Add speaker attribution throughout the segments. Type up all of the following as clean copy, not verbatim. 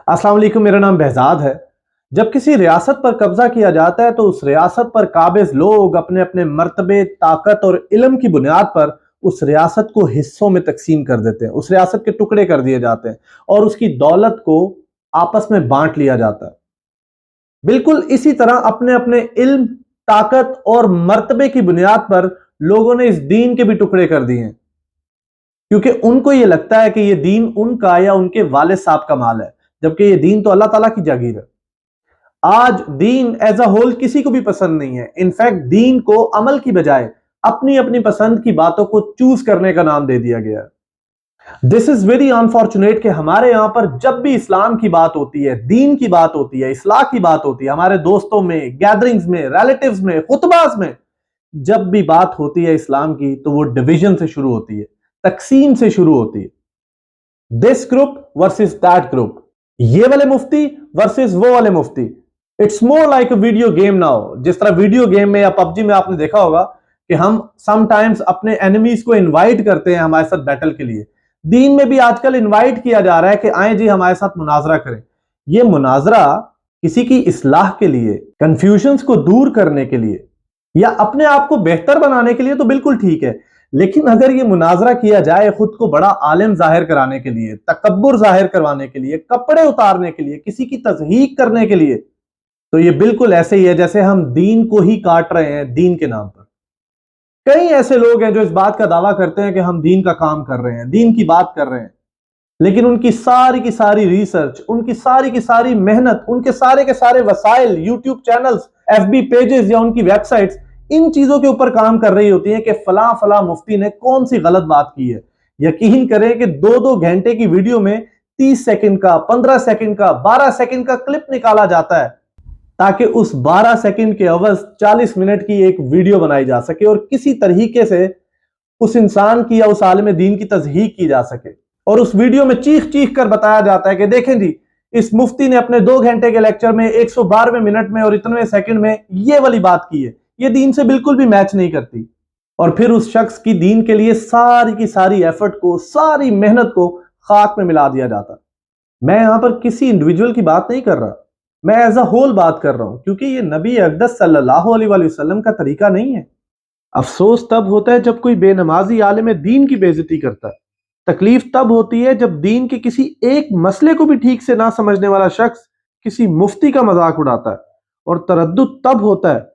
Speaker 1: अस्सलाम वालेकुम, मेरा नाम बहजाद है। जब किसी रियासत पर कब्जा किया जाता है तो उस रियासत पर काबिज लोग अपने अपने मर्तबे, ताकत और इल्म की बुनियाद पर उस रियासत को हिस्सों में तकसीम कर देते हैं, उस रियासत के टुकड़े कर दिए जाते हैं और उसकी दौलत को आपस में बांट लिया जाता है। बिल्कुल इसी तरह अपने अपने इल्म, ताकत और मर्तबे की बुनियाद पर लोगों ने इस दीन के भी टुकड़े कर दिए हैं, क्योंकि उनको ये लगता है कि ये दीन उनका या उनके वालिद साहब का माल है, जबकि ये दीन तो अल्लाह ताला की जागीर है। आज दीन एज अ होल किसी को भी पसंद नहीं है। इनफैक्ट दीन को अमल की बजाय अपनी अपनी पसंद की बातों को चूज करने का नाम दे दिया गया है। दिस इज वेरी अनफॉर्चुनेट कि हमारे यहां पर जब भी इस्लाम की बात होती है, दीन की बात होती है, इस्लाह की बात होती है, हमारे दोस्तों में, गैदरिंग्स में, रिलेटिव्स में, खुतबास में जब भी बात होती है इस्लाम की, तो वो डिवीजन से शुरू होती है, तकसीम से शुरू होती है। This group versus that group, ये वाले मुफ्ती वर्सेस वो वाले मुफ्ती। It's more like a video game now. जिस तरह वीडियो गेम में या पबजी में आपने देखा होगा कि हम समटाइम्स अपने एनिमीज को इनवाइट करते हैं हमारे साथ बैटल के लिए, दीन में भी आजकल इनवाइट किया जा रहा है कि आए जी हमारे साथ मुनाजरा करें। ये मुनाजरा किसी की इस्लाह के लिए, कंफ्यूजन्स को दूर करने के लिए या अपने आप को बेहतर बनाने के लिए तो बिल्कुल ठीक है, लेकिन अगर ये मुनाजरा किया जाए खुद को बड़ा आलिम जाहिर कराने के लिए, तकब्बुर जाहिर करवाने के लिए, कपड़े उतारने के लिए, किसी की तज़हीक करने के लिए, तो ये बिल्कुल ऐसे ही है जैसे हम दीन को ही काट रहे हैं दीन के नाम पर। कई ऐसे लोग हैं जो इस बात का दावा करते हैं कि हम दीन का काम कर रहे हैं, दीन की बात कर रहे हैं, लेकिन उनकी सारी की सारी रिसर्च, उनकी सारी की सारी मेहनत, उनके सारे के सारे वसाइल, यूट्यूब चैनल्स, एफबी पेजेस या उनकी वेबसाइट्स इन चीजों के ऊपर काम कर रही होती है कि फला फला मुफ्ती ने कौन सी गलत बात की है। यकीन करें कि 2-2 घंटे की वीडियो में 30 सेकंड का, 15 सेकंड का, 12 सेकंड का क्लिप निकाला जाता है ताकि उस 12 सेकंड के अवध 40 मिनट की एक वीडियो बनाई जा सके और किसी तरीके से उस इंसान की या उस आलिम दीन की तज़हीक की जा सके। और उस वीडियो में चीख चीख कर बताया जाता है कि देखें जी, इस मुफ्ती ने अपने 2 घंटे के लेक्चर में 112वें मिनट में और इतने सेकंड में ये वाली बात की है, ये दीन से बिल्कुल भी मैच नहीं करती। और फिर उस शख्स की दीन के लिए सारी की सारी एफर्ट को, सारी मेहनत को खाक में मिला दिया जाता। मैं यहां पर किसी इंडिविजुअल की बात नहीं कर रहा, मैं एज अ होल बात कर रहा हूं, क्योंकि ये नबी अक़दस सल्लल्लाहु अलैहि वसल्लम का तरीका नहीं है। अफसोस तब होता है जब कोई बेनमाजी आलिम दीन की बेइज्जती करता है। तकलीफ तब होती है जब दीन के किसी एक मसले को भी ठीक से ना समझने वाला शख्स किसी मुफ्ती का मजाक उड़ाता है। और तरद्दुद तब होता है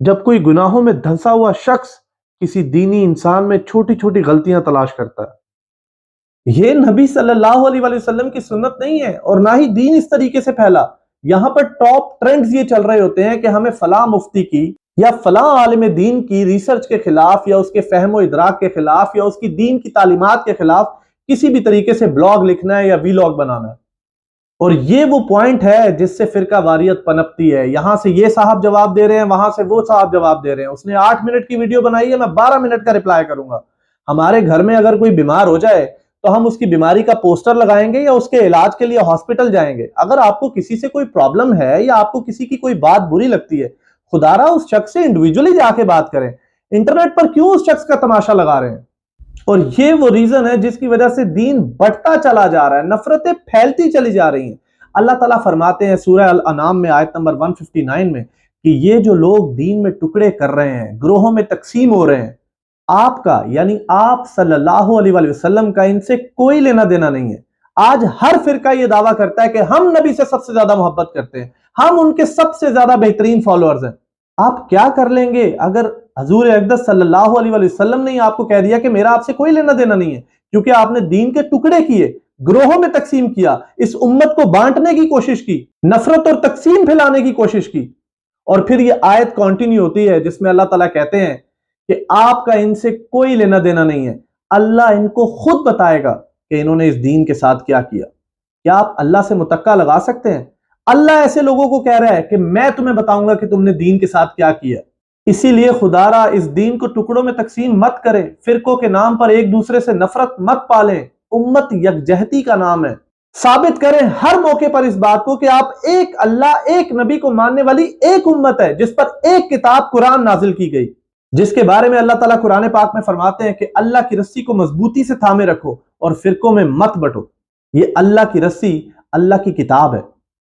Speaker 1: जब कोई गुनाहों में धंसा हुआ शख्स किसी दीनी इंसान में छोटी छोटी गलतियां तलाश करता है। यह नबी सल्लल्लाहु अलैहि वसल्लम की सुन्नत नहीं है और ना ही दीन इस तरीके से फैला। यहां पर टॉप ट्रेंड्स ये चल रहे होते हैं कि हमें फला मुफ्ती की या फला आलिम दीन की रिसर्च के खिलाफ या उसके फहम इदराक के खिलाफ या उसकी दीन की तालीमात के खिलाफ किसी भी तरीके से ब्लॉग लिखना है या वीलॉग बनाना है। और ये वो पॉइंट है जिससे फिरका वारियत पनपती है। यहां से ये साहब जवाब दे रहे हैं, वहां से वो साहब जवाब दे रहे हैं। उसने 8 मिनट की वीडियो बनाई है, मैं 12 मिनट का रिप्लाई करूंगा। हमारे घर में अगर कोई बीमार हो जाए तो हम उसकी बीमारी का पोस्टर लगाएंगे या उसके इलाज के लिए हॉस्पिटल जाएंगे। अगर आपको किसी से कोई प्रॉब्लम है या आपको किसी की कोई बात बुरी लगती है, खुदारा उस शख्स से इंडिविजुअली जाके बात करें। इंटरनेट पर क्यों उस शख्स का तमाशा लगा रहे हैं? और ये वो रीजन है जिसकी वजह से दीन बढ़ता चला जा रहा है, नफरतें फैलती चली जा रही हैं। अल्लाह ताला फरमाते हैं सूरह अल अनाम में आयत नंबर 159 में कि ये जो लोग दीन में टुकड़े कर रहे हैं, ग्रोहों में तकसीम हो रहे हैं, आपका यानी आप सल्लल्लाहु अलैहि वसल्लम का इनसे कोई लेना देना नहीं है। आज हर फिरका ये दावा करता है कि हम नबी से सबसे ज्यादा मोहब्बत करते हैं, हम उनके सबसे ज्यादा बेहतरीन फॉलोअर्स हैं। आप क्या कर लेंगे अगर हजूर अक़दस सल्लल्लाहु अलैहि वसल्लम ने आपको कह दिया कि मेरा आपसे कोई लेना देना नहीं है, क्योंकि आपने दीन के टुकड़े किए, ग्रोहों में तकसीम किया, इस उम्मत को बांटने की कोशिश की, नफरत और तकसीम फैलाने की कोशिश की। और फिर ये आयत कंटिन्यू होती है जिसमें अल्लाह ताला कहते हैं कि आपका इनसे कोई लेना देना नहीं है। अल्लाह इनको खुद बताएगा कि इन्होंने इस दीन के साथ क्या किया। क्या आप अल्लाह से मुतक्का लगा सकते हैं? अल्लाह ऐसे लोगों को कह रहा है कि मैं तुम्हें बताऊंगा कि तुमने दीन के साथ क्या किया। इसीलिए खुदारा इस दीन को टुकड़ों में तकसीम मत करें, फिरकों के नाम पर एक दूसरे से नफरत मत पालें। उम्मत यकजहती का नाम है। साबित करें हर मौके पर इस बात को कि आप एक अल्लाह, एक नबी को मानने वाली एक उम्मत है जिस पर एक किताब कुरान नाजिल की गई, जिसके बारे में अल्लाह ताला कुरान पाक में फरमाते हैं कि अल्लाह की रस्सी को मजबूती से थामे रखो और फिरकों में मत बंटो। ये अल्लाह की रस्सी اللہ کی کتاب ہے۔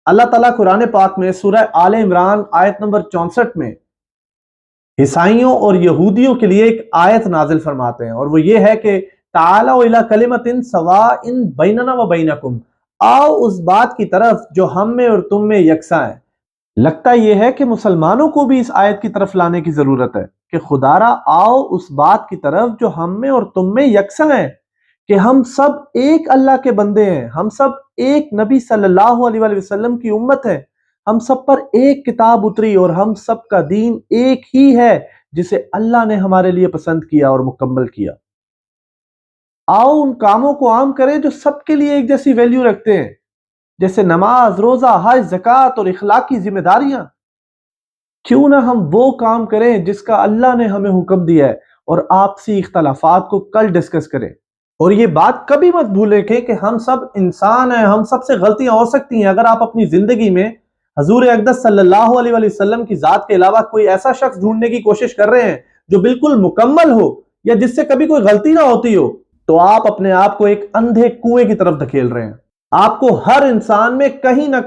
Speaker 1: اللہ تعالیٰ قرآن پاک میں سورہ آل عمران آیت نمبر 64 میں عیسائیوں اور یہودیوں کے لیے ایک آیت نازل فرماتے ہیں، اور وہ یہ ہے کہ تعالوا الی کلمۃ سواء بیننا و بینکم، آؤ اس بات کی طرف جو ہم میں اور تم میں یکساں ہے۔ لگتا یہ ہے کہ مسلمانوں کو بھی اس آیت کی طرف لانے کی ضرورت ہے کہ خدارا آؤ اس بات کی طرف جو ہم میں اور تم میں یکساں ہے، کہ ہم سب ایک اللہ کے بندے ہیں، ہم سب ایک نبی صلی اللہ علیہ وآلہ وسلم کی امت ہے، ہم سب پر ایک کتاب اتری اور ہم سب کا دین ایک ہی ہے جسے اللہ نے ہمارے لیے پسند کیا اور مکمل کیا۔ آؤ ان کاموں کو عام کریں جو سب کے لیے ایک جیسی ویلیو رکھتے ہیں، جیسے نماز، روزہ، حج، زکوٰۃ اور اخلاقی ذمہ داریاں۔ کیوں نہ ہم وہ کام کریں جس کا اللہ نے ہمیں حکم دیا ہے، اور آپسی اختلافات کو کل ڈسکس کریں۔ اور یہ بات کبھی مت بھولیں کہ ہم سب انسان ہیں، ہم سب سے غلطیاں ہو سکتی ہیں۔ اگر آپ اپنی زندگی میں حضور اقدس صلی اللہ علیہ وآلہ وسلم کی ذات کے علاوہ کوئی ایسا شخص ڈھونڈنے کی کوشش کر رہے ہیں جو بالکل مکمل ہو یا جس سے کبھی کوئی غلطی نہ ہوتی ہو، تو آپ اپنے آپ کو ایک اندھے کنویں کی طرف دھکیل رہے ہیں۔ آپ کو ہر انسان میں کہیں نہ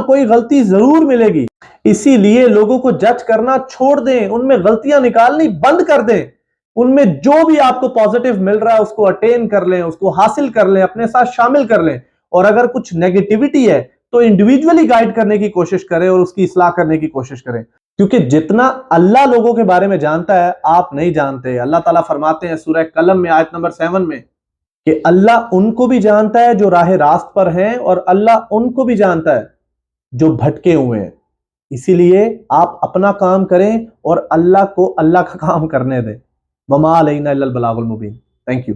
Speaker 1: کوئی غلطی ضرور ملے گی، اسی لیے لوگوں کو جج کرنا چھوڑ دیں، ان میں غلطیاں نکالنی بند کر دیں۔ ان میں جو بھی آپ کو پازیٹیو مل رہا ہے اس کو اٹین کر لیں، اس کو حاصل کر لیں، اپنے ساتھ شامل کر لیں، اور اگر کچھ نیگیٹیوٹی ہے تو انڈیویجولی گائیڈ کرنے کی کوشش کریں اور اس کی اصلاح کرنے کی کوشش کریں، کیونکہ جتنا اللہ لوگوں کے بارے میں جانتا ہے آپ نہیں جانتے۔ اللہ تعالیٰ فرماتے ہیں سورہ قلم میں آیت نمبر 7 میں کہ اللہ ان کو بھی جانتا ہے جو راہ راست پر ہیں، اور اللہ ان کو بھی جانتا ہے جو بھٹکے ہوئے ہیں۔ اسی لیے آپ اپنا کام کریں اور اللہ کو اللہ کا کام کرنے دیں۔ وما علینا الا البلاغ المبین۔ Thank you.